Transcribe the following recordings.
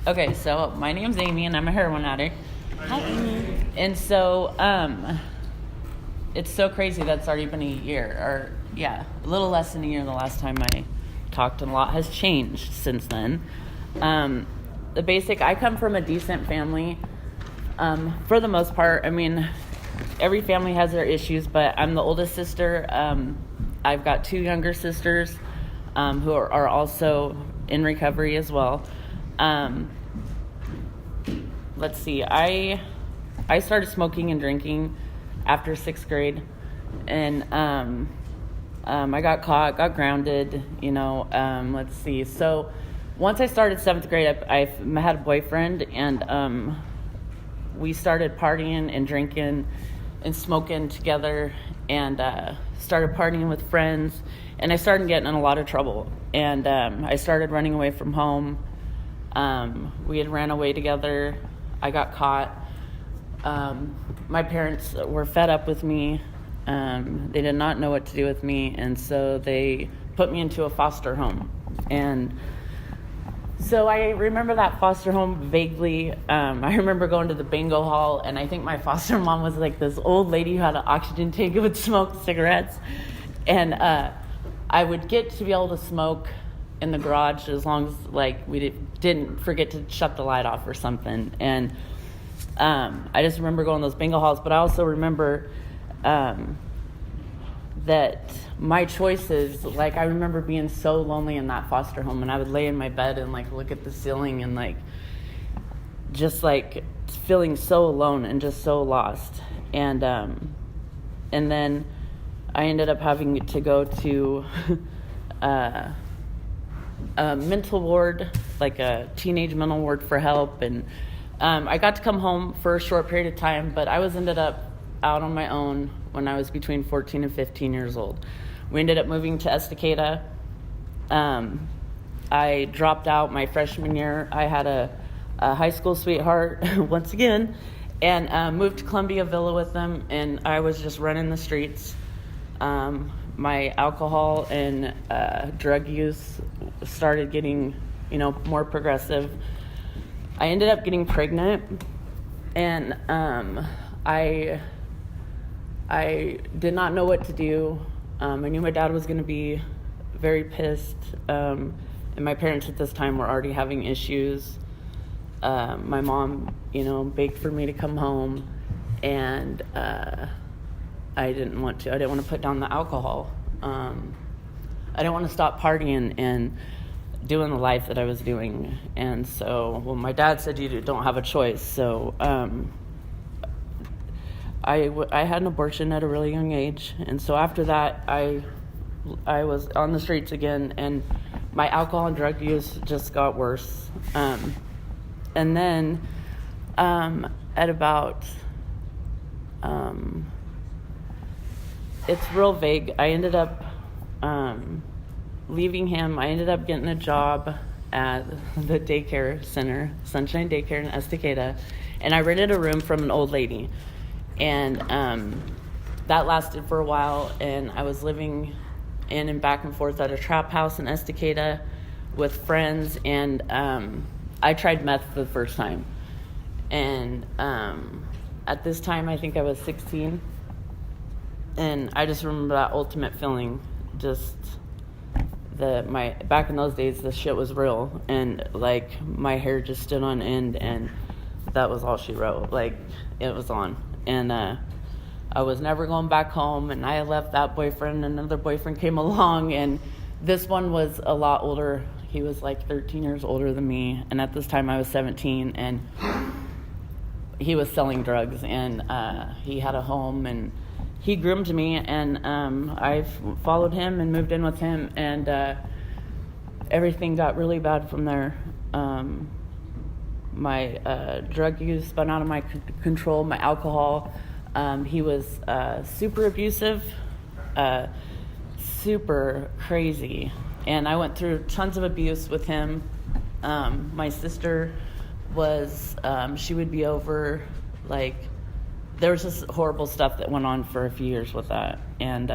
Okay, so my name's Amy, and I'm a heroin addict. Hi, Amy. And so, it's so crazy that it's already been a year, or a little less than a year the last time I talked, and a lot has changed since then. I come from a decent family, for the most part. I mean, every family has their issues, but I'm the oldest sister. I've got two younger sisters, who are also in recovery as well. Let's see, I started smoking and drinking after 6th grade, and I got caught, got grounded, let's see. So once I started 7th grade, I had a boyfriend, and we started partying and drinking and smoking together, and started partying with friends, and I started getting in a lot of trouble, and I started running away from home. We had ran away together. I got caught. My parents were fed up with me. They did not know what to do with me, and so they put me into a foster home. And so I remember that foster home vaguely. I remember going to the bingo hall, and I think my foster mom was like this old lady who had an oxygen tank and would smoke cigarettes. And I would get to be able to smoke in the garage as long as we didn't forget to shut the light off or something. And I just remember going to those bingo halls, but I also remember that my choices, I remember being so lonely in that foster home, and I would lay in my bed and look at the ceiling and just feeling so alone and just so lost. And then I ended up having to go to a mental ward, a teenage mental ward for help, and I got to come home for a short period of time, but I ended up out on my own when I was between 14 and 15 years old. We ended up moving to Estacada. I dropped out my freshman year. I had a high school sweetheart once again, and moved to Columbia Villa with them, and I was just running the streets. My alcohol and drug use started getting, more progressive. I ended up getting pregnant, and I did not know what to do. I knew my dad was going to be very pissed, and my parents at this time were already having issues. My mom, begged for me to come home, and I didn't want to. I didn't want to put down the alcohol. I didn't want to stop partying and doing the life that I was doing. And so, my dad said you don't have a choice. So I had an abortion at a really young age. And so after that, I was on the streets again, and my alcohol and drug use just got worse. And then at about... it's real vague. I ended up leaving him. I ended up getting a job at the daycare center, Sunshine Daycare in Estacada, and I rented a room from an old lady. And that lasted for a while, and I was living in and back and forth at a trap house in Estacada with friends, and I tried meth for the first time. And at this time, I think I was 16. And I just remember that ultimate feeling, just back in those days, the shit was real, and my hair just stood on end, and that was all she wrote. It was on, and I was never going back home, and I left that boyfriend, and another boyfriend came along, and this one was a lot older. He was 13 years older than me, and at this time I was 17, and he was selling drugs, and he had a home, and he groomed me, and I followed him and moved in with him, and everything got really bad from there. My drug use spun out of my control, my alcohol. He was super abusive, super crazy, and I went through tons of abuse with him. My sister was, she would be over, there was just horrible stuff that went on for a few years with that, and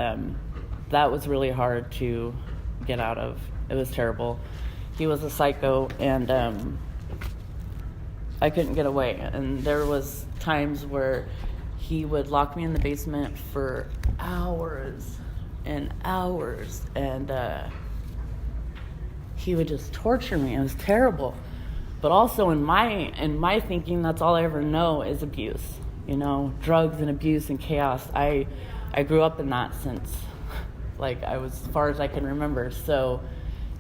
that was really hard to get out of. It was terrible. He was a psycho, and I couldn't get away. And there was times where he would lock me in the basement for hours and hours, and he would just torture me. It was terrible. But also in my thinking, that's all I ever know is abuse. Drugs and abuse and chaos. I grew up in that since like I was as far as I can remember. So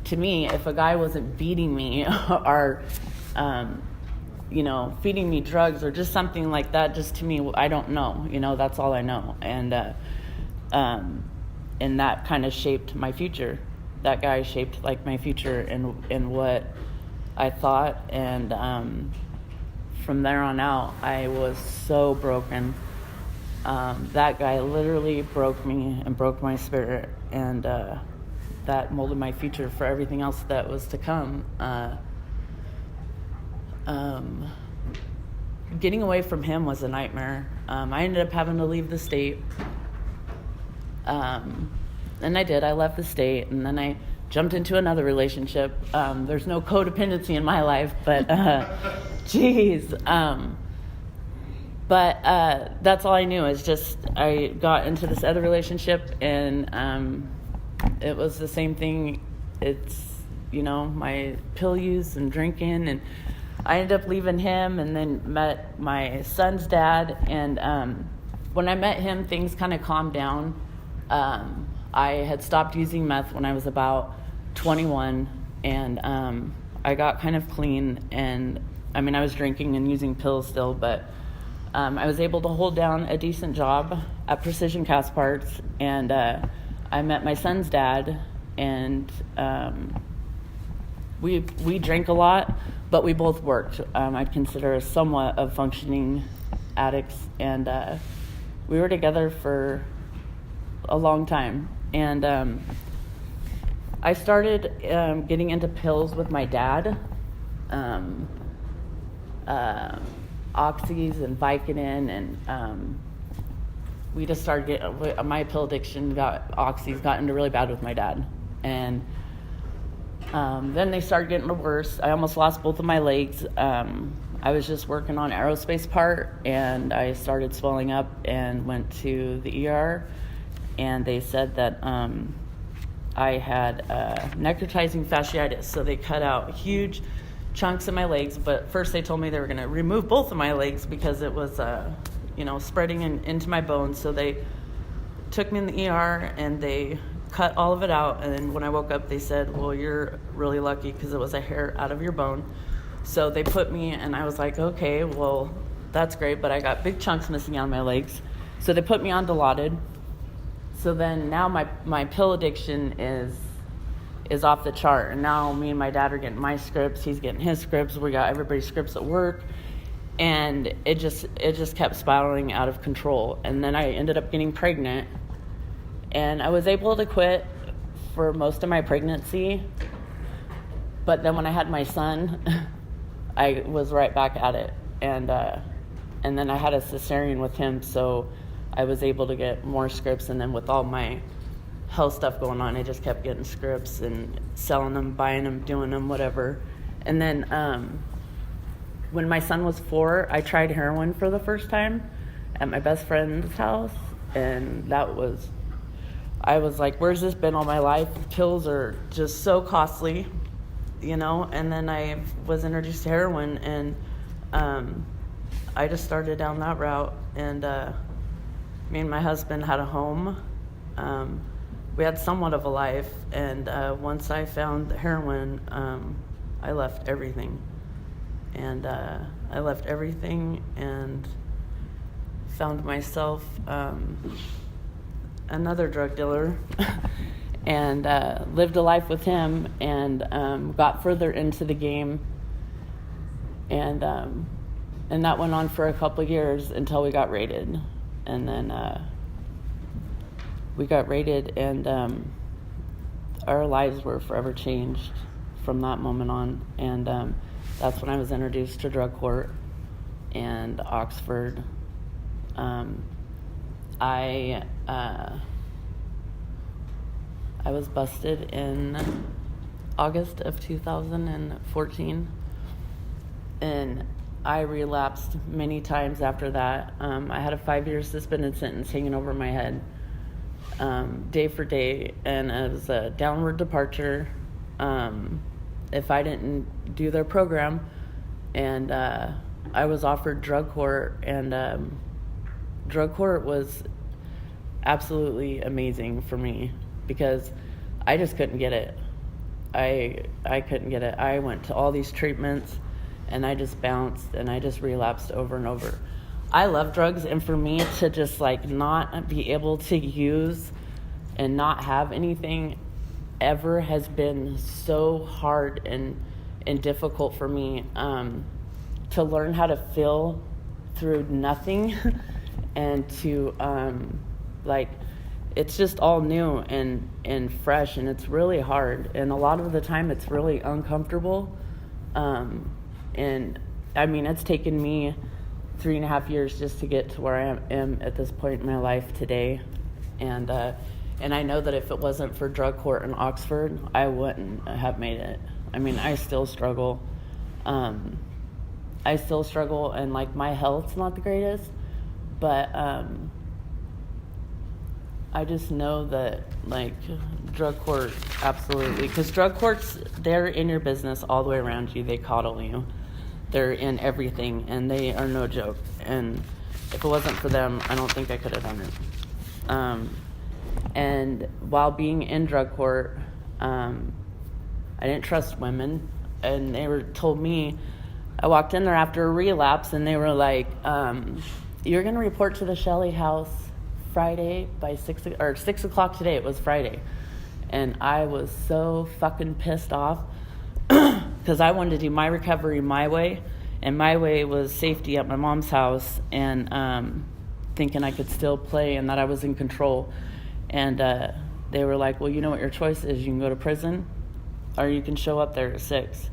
to me, if a guy wasn't beating me or feeding me drugs or just something like that, just to me, I don't know. That's all I know. And that kind of shaped my future. That guy shaped like my future and what I thought. And from there on out, I was so broken. That guy literally broke me and broke my spirit, and that molded my future for everything else that was to come. Getting away from him was a nightmare. I ended up having to leave the state. And I did. I left the state, and then I jumped into another relationship. There's no codependency in my life, but geez. But that's all I knew is just I got into this other relationship, and it was the same thing. It's, my pill use and drinking, and I ended up leaving him and then met my son's dad. And when I met him, things kind of calmed down. I had stopped using meth when I was about 21, and I got kind of clean. And I was drinking and using pills still, but I was able to hold down a decent job at Precision Cast Parts, and I met my son's dad, and we drank a lot, but we both worked. I'd consider us somewhat of functioning addicts, and we were together for a long time. And I started getting into pills with my dad, oxys and Vicodin, and we just started getting, my pill addiction got into really bad with my dad. And then they started getting worse. I almost lost both of my legs. I was just working on aerospace part, and I started swelling up and went to the ER, and they said that I had necrotizing fasciitis. So they cut out huge chunks of my legs, but first they told me they were going to remove both of my legs because it was spreading into my bones. So they took me in the ER and they cut all of it out, and when I woke up they said, well, you're really lucky because it was a hair out of your bone. So they put me, and I was like, okay, well, that's great, but I got big chunks missing out of my legs. So they put me on Dilaudid. So then now my pill addiction is off the chart, and now me and my dad are getting my scripts, he's getting his scripts, we got everybody's scripts at work, and it just kept spiraling out of control. And then I ended up getting pregnant, and I was able to quit for most of my pregnancy, but then when I had my son, I was right back at it, and then I had a cesarean with him, so I was able to get more scripts. And then with all my health stuff going on, I just kept getting scripts and selling them, buying them, doing them, whatever. And then when my son was 4, I tried heroin for the first time at my best friend's house, and I was like, where's this been all my life? Pills are just so costly, and then I was introduced to heroin, and I just started down that route. And me and my husband had a home. We had somewhat of a life, and once I found heroin, I left everything. And I left everything and found myself another drug dealer and lived a life with him, and got further into the game. And that went on for a couple of years until we got raided. And then we got raided, and our lives were forever changed from that moment on. And that's when I was introduced to drug court and Oxford. I was busted in August of 2014, and I relapsed many times after that. I had a 5-year suspended sentence hanging over my head, day for day, and it was a downward departure if I didn't do their program. And I was offered drug court, and drug court was absolutely amazing for me because I just couldn't get it. I couldn't get it. I went to all these treatments, and I just bounced, and I just relapsed over and over. I love drugs, and for me to just like not be able to use and not have anything ever has been so hard and difficult for me, to learn how to feel through nothing and to like it's just all new and fresh, and it's really hard, and a lot of the time it's really uncomfortable, and I mean it's taken me 3.5 years just to get to where I am at this point in my life today, and I know that if it wasn't for drug court in Oxford, I wouldn't have made it. I mean, I still struggle, and like my health's not the greatest, but I just know that like drug court, absolutely, because drug courts, they're in your business all the way around you. They coddle you. They're in everything, and they are no joke. And if it wasn't for them, I don't think I could have done it. And while being in drug court, I didn't trust women, and they told me, I walked in there after a relapse, and they were like, you're going to report to the Shelley house Friday by 6 o'clock today. It was Friday. And I was so fucking pissed off because I wanted to do my recovery my way, and my way was safety at my mom's house, and thinking I could still play and that I was in control. And they were like, well, you know what your choice is. You can go to prison, or you can show up there at 6.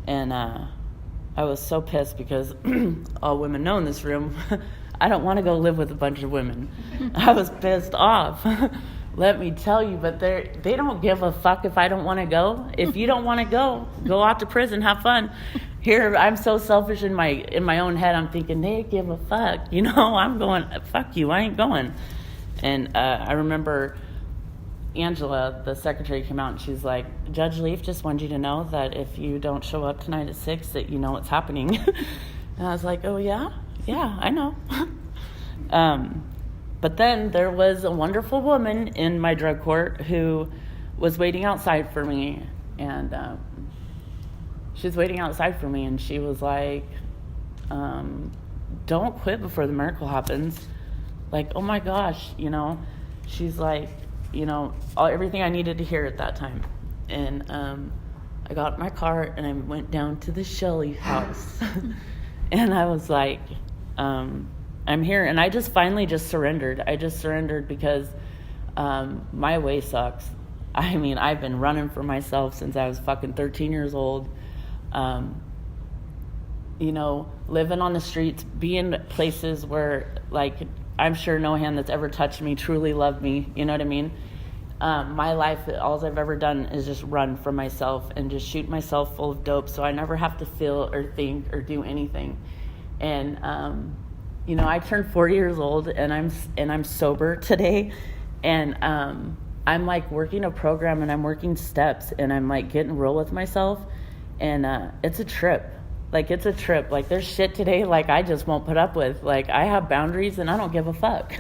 And I was so pissed because all women know in this room, I don't want to go live with a bunch of women. I was pissed off. Let me tell you, but they don't give a fuck if I don't want to go. If you don't want to go out to prison, have fun. Here, I'm so selfish in my own head. I'm thinking, they give a fuck. You know, I'm going, fuck you, I ain't going. And I remember Angela, the secretary, came out and she's like, Judge Leaf just wanted you to know that if you don't show up tonight at 6, that you know what's happening. And I was like, oh yeah, I know. But then there was a wonderful woman in my drug court who was waiting outside for me, and she was waiting outside for me, and she was like, don't quit before the miracle happens. Like, oh my gosh, you know, she's like, you know, everything I needed to hear at that time. And I got in my car and I went down to the Shelley house. And I was like, I'm here. And I just finally just surrendered. I just surrendered because my way sucks. I mean, I've been running for myself since I was fucking 13 years old. You know, living on the streets, being places where, like, I'm sure no hand that's ever touched me truly loved me. You know what I mean? My life, all I've ever done is just run for myself and just shoot myself full of dope, so I never have to feel or think or do anything. And you know, I turned 40 years old, and I'm sober today, and I'm like working a program, and I'm working steps, and I'm like getting real with myself, and it's a trip. Like, it's a trip. Like, there's shit today, like, I just won't put up with. Like, I have boundaries, and I don't give a fuck.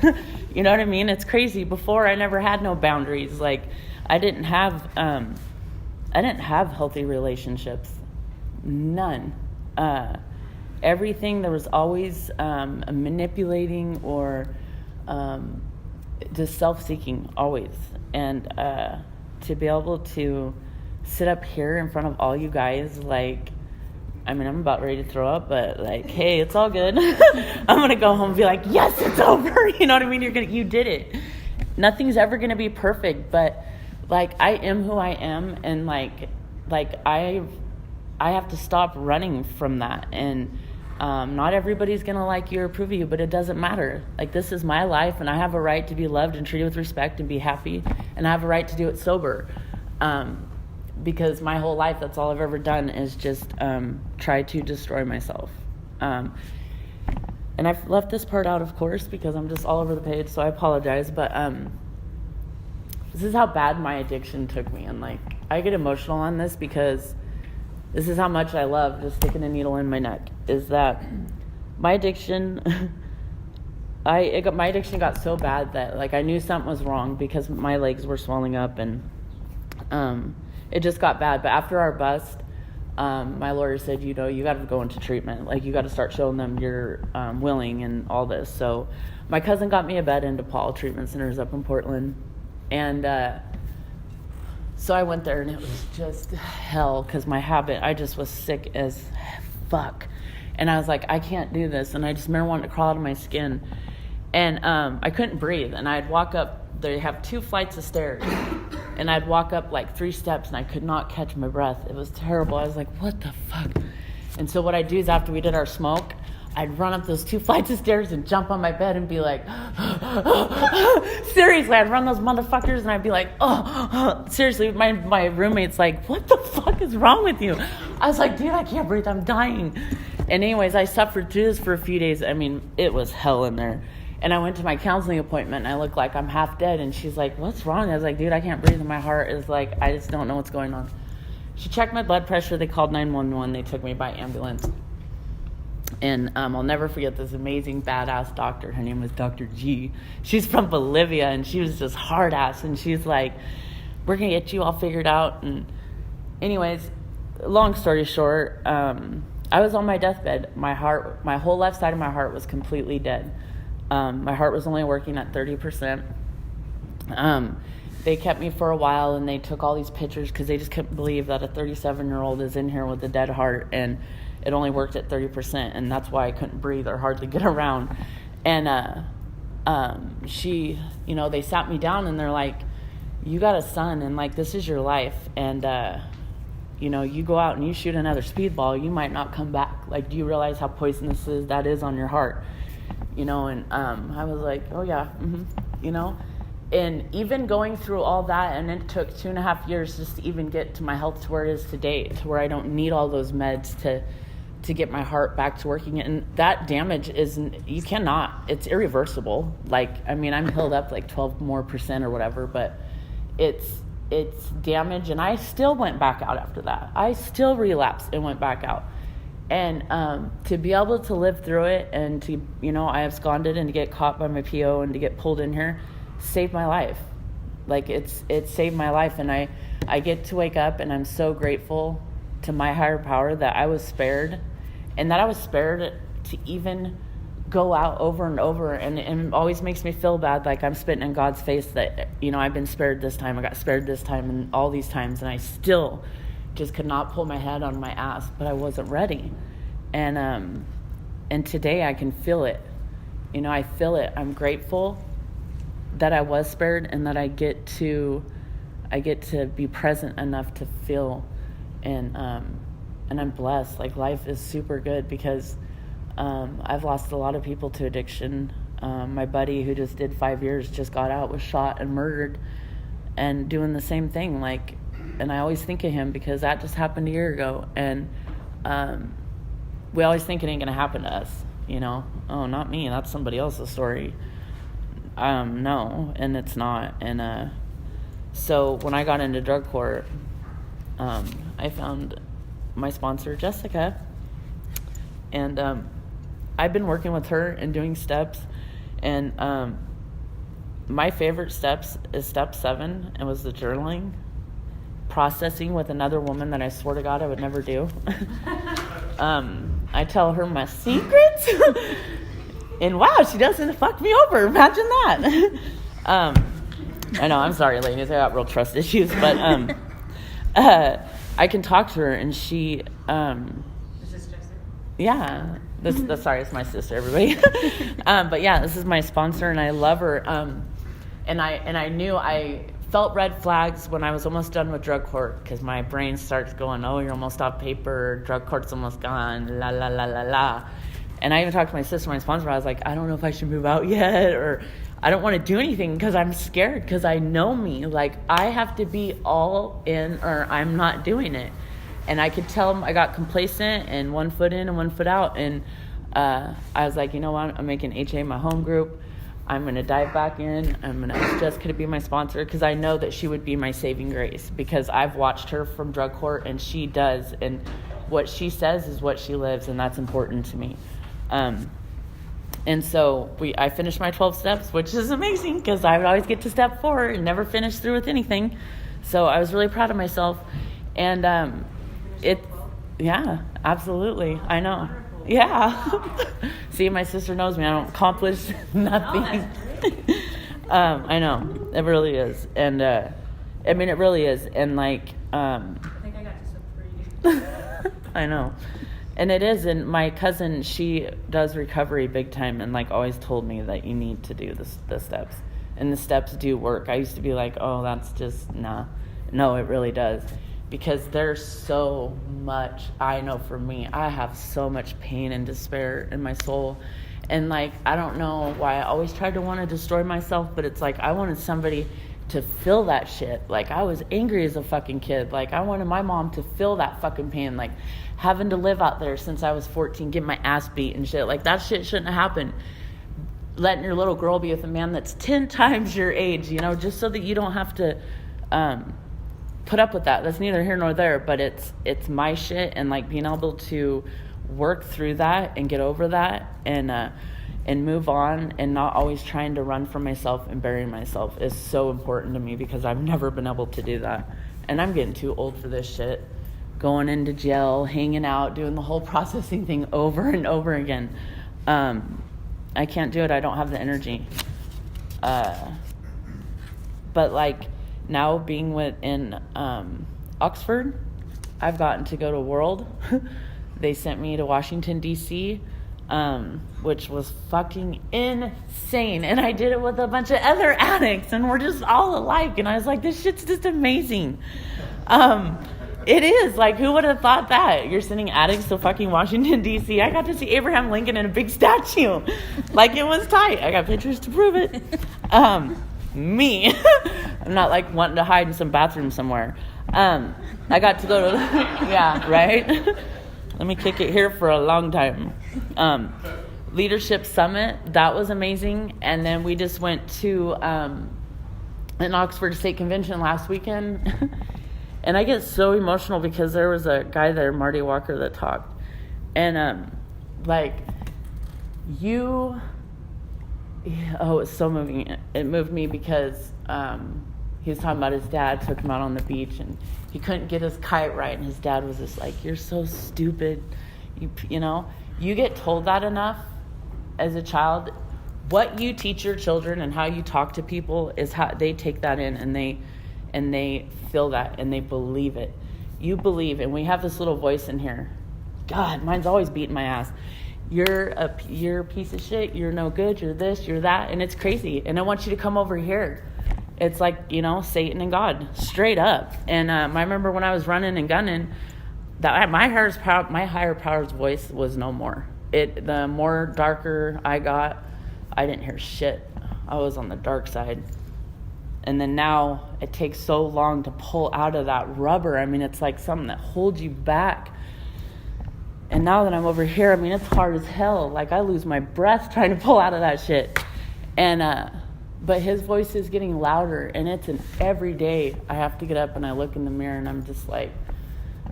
You know what I mean? It's crazy. Before, I never had no boundaries. Like, I didn't have healthy relationships. None. Everything, there was always a manipulating or just self-seeking, always. And to be able to sit up here in front of all you guys, like, I mean, I'm about ready to throw up, but like, hey, it's all good. I'm going to go home and be like, yes, it's over. You know what I mean? You did it. Nothing's ever going to be perfect, but like, I am who I am. And like I have to stop running from that. And not everybody's going to like you or approve of you, but it doesn't matter. Like, this is my life, and I have a right to be loved and treated with respect and be happy. And I have a right to do it sober. Because my whole life, that's all I've ever done is just try to destroy myself. And I've left this part out, of course, because I'm just all over the page, so I apologize. But this is how bad my addiction took me. And, like, I get emotional on this because this is how much I love just sticking a needle in my neck, is that my addiction, my addiction got so bad that, like, I knew something was wrong because my legs were swelling up, and it just got bad. But after our bust, my lawyer said, you got to go into treatment. Like, you got to start showing them you're willing and all this. So my cousin got me a bed into Paul Treatment Centers up in Portland. And so I went there, and it was just hell because my habit, I just was sick as fuck. And I was like, I can't do this. And I just remember wanting to crawl out of my skin. And I couldn't breathe. And I'd walk up, they have 2 flights of stairs. And I'd walk up like 3 steps, and I could not catch my breath. It was terrible. I was like, what the fuck? And so what I'd do is after we did our smoke, I'd run up those 2 flights of stairs and jump on my bed and be like, seriously, I'd run those motherfuckers, and I'd be like, seriously, my roommate's like, what the fuck is wrong with you? I was like, dude, I can't breathe, I'm dying. And anyways, I suffered through this for a few days. I mean, it was hell in there. And I went to my counseling appointment, and I looked like I'm half dead. And she's like, what's wrong? I was like, dude, I can't breathe. And my heart is like, I just don't know what's going on. She checked my blood pressure. They called 911. They took me by ambulance. And I'll never forget this amazing, badass doctor. Her name was Dr. G. She's from Bolivia, and she was just hard ass. And she's like, we're going to get you all figured out. And anyways, long story short, I was on my deathbed. My whole left side of my heart was completely dead. My heart was only working at 30%. They kept me for a while, and they took all these pictures because they just couldn't believe that a 37-year-old is in here with a dead heart, and it only worked at 30%, and that's why I couldn't breathe or hardly get around. And they sat me down, and they're like, you got a son, and like, this is your life, and you go out and you shoot another speedball, you might not come back. Like, do you realize how poisonous that is on your heart? And I was like, oh yeah, and even going through all that, and it took 2.5 years just to even get to my health to where it is today, to where I don't need all those meds to get my heart back to working. And that damage it's irreversible. Like, I mean, I'm healed up like 12% more or whatever, but it's damage. And I still went back out after that. I still relapsed and went back out. And to be able to live through it, and to, I absconded, and to get caught by my PO and to get pulled in here saved my life. Like, it saved my life. And I get to wake up, and I'm so grateful to my higher power that I was spared, and that I was spared to even go out over and over. And it always makes me feel bad, like I'm spitting in God's face that, I've been spared this time, I got spared this time, and all these times, and I still just could not pull my head on my ass, but I wasn't ready. And today I can feel it. I feel it. I'm grateful that I was spared, and that I get to be present enough to feel, and I'm blessed. Like, life is super good because I've lost a lot of people to addiction. My buddy who just did 5 years just got out, was shot and murdered, and doing the same thing. Like, and I always think of him because that just happened a year ago, and we always think it ain't gonna happen to us. Oh, not me, that's somebody else's story. No, and it's not. And so when I got into drug court, I found my sponsor, Jessica, and I've been working with her and doing steps, and my favorite steps is step 7. It was the journaling, processing with another woman that I swear to God I would never do. I tell her my secrets, and wow, she doesn't fuck me over. Imagine that. I know, I'm sorry, ladies, I got real trust issues, but I can talk to her, and she Is this Jessica? yeah, sorry, it's my sister, everybody. But yeah, this is my sponsor, and I love her. And I knew, I felt red flags when I was almost done with drug court, because my brain starts going, oh, you're almost off paper, drug court's almost gone, la la la la la. And I even talked to my sister, my sponsor, I was like, I don't know if I should move out yet, or I don't want to do anything because I'm scared, because I know me. Like, I have to be all in or I'm not doing it. And I could tell them I got complacent and 1 foot in and 1 foot out. And I was like, you know what? I'm making HA my home group. I'm going to dive back in. I'm going to ask Jessica to be my sponsor because I know that she would be my saving grace because I've watched her from drug court and she does. And what she says is what she lives, and that's important to me. And so I finished my 12 steps, which is amazing because I would always get to step 4 and never finish through with anything. So I was really proud of myself. And yeah, absolutely. I know. Yeah. See, my sister knows me. I don't accomplish nothing. I know. It really is. And, I mean, it really is. And, like, I think I got to some free. I know. And it is. And my cousin, she does recovery big time and, like, always told me that you need to do the steps. And the steps do work. I used to be like, oh, that's just, nah. No, it really does. Because there's so much, I know for me, I have so much pain and despair in my soul. And, like, I don't know why I always tried to want to destroy myself, but it's like I wanted somebody to feel that shit. Like, I was angry as a fucking kid. Like, I wanted my mom to feel that fucking pain. Like, having to live out there since I was 14, getting my ass beat and shit. Like, that shit shouldn't have happened. Letting your little girl be with a man that's 10 times your age, you know, just so that you don't have to put up with that. That's neither here nor there, but it's my shit. And, like, being able to work through that and get over that and move on and not always trying to run from myself and bury myself is so important to me because I've never been able to do that. And I'm getting too old for this shit. Going into jail, hanging out, doing the whole processing thing over and over again. I can't do it. I don't have the energy. But, like, now being in Oxford, I've gotten to go to World. They sent me to Washington, D.C., which was fucking insane. And I did it with a bunch of other addicts, and we're just all alike. And I was like, this shit's just amazing. It is. Like, who would have thought that? You're sending addicts to fucking Washington, D.C. I got to see Abraham Lincoln in a big statue. Like, it was tight. I got pictures to prove it. Me. I'm not, like, wanting to hide in some bathroom somewhere. I got to go to... yeah, right? Let me kick it here for a long time. Leadership Summit, that was amazing. And then we just went to an Oxford State Convention last weekend. And I get so emotional because there was a guy there, Marty Walker, that talked. And, like, it was so moving. It moved me because he was talking about his dad took him out on the beach and he couldn't get his kite right. And his dad was just like, you're so stupid. You know, you get told that enough as a child. What you teach your children and how you talk to people is how they take that in and they feel that and they believe it. You believe, and we have this little voice in here. God, mine's always beating my ass. You're a piece of shit. You're no good. You're this, you're that. And it's crazy. And I want you to come over here. It's like, you know, Satan and God, straight up. And I remember when I was running and gunning, that my higher power's voice was no more. The more darker I got, I didn't hear shit. I was on the dark side. And then now it takes so long to pull out of that rubber. I mean, it's like something that holds you back. And now that I'm over here, I mean, it's hard as hell. Like, I lose my breath trying to pull out of that shit. And, but his voice is getting louder. And it's every day I have to get up and I look in the mirror and I'm just like,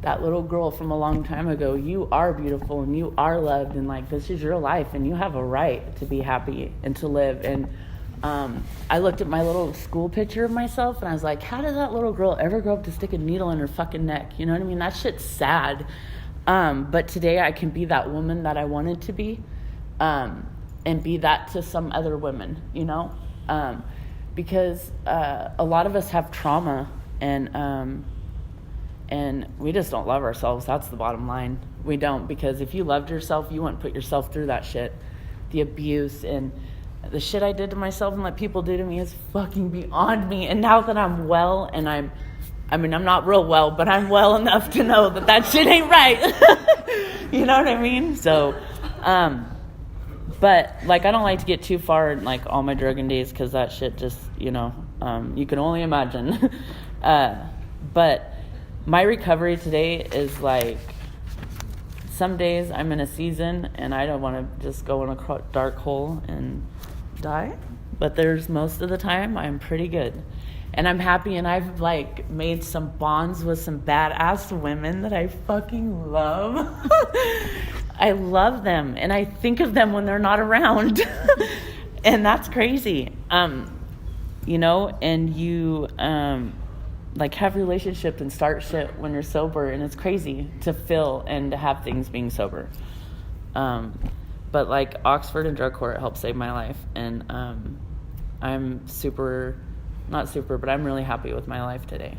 that little girl from a long time ago, you are beautiful and you are loved. And, like, this is your life and you have a right to be happy and to live. And I looked at my little school picture of myself and I was like, how did that little girl ever grow up to stick a needle in her fucking neck? You know what I mean? That shit's sad. But today I can be that woman that I wanted to be, and be that to some other women, you know? Because a lot of us have trauma and we just don't love ourselves. That's the bottom line. We don't, because if you loved yourself, you wouldn't put yourself through that shit. The abuse and the shit I did to myself and let people do to me is fucking beyond me. And now that I'm well and I'm not real well, but I'm well enough to know that shit ain't right. You know what I mean? So, but, like, I don't like to get too far in, like, all my drugging days because that shit just, you know, you can only imagine. But my recovery today is, like, some days I'm in a season and I don't want to just go in a dark hole and die. But there's most of the time I'm pretty good. And I'm happy, and I've like made some bonds with some badass women that I fucking love. I love them, and I think of them when they're not around. And that's crazy. You know, and you like have relationships and start shit when you're sober, and it's crazy to feel and to have things being sober. But like Oxford and drug court helped save my life, and I'm not super, but I'm really happy with my life today.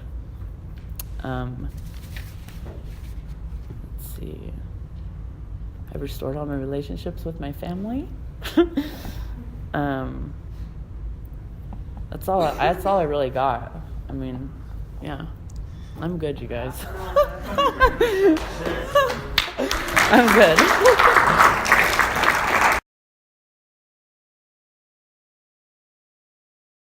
Let's see. I've restored all my relationships with my family. That's all I really got. I mean, yeah. I'm good, you guys. I'm good.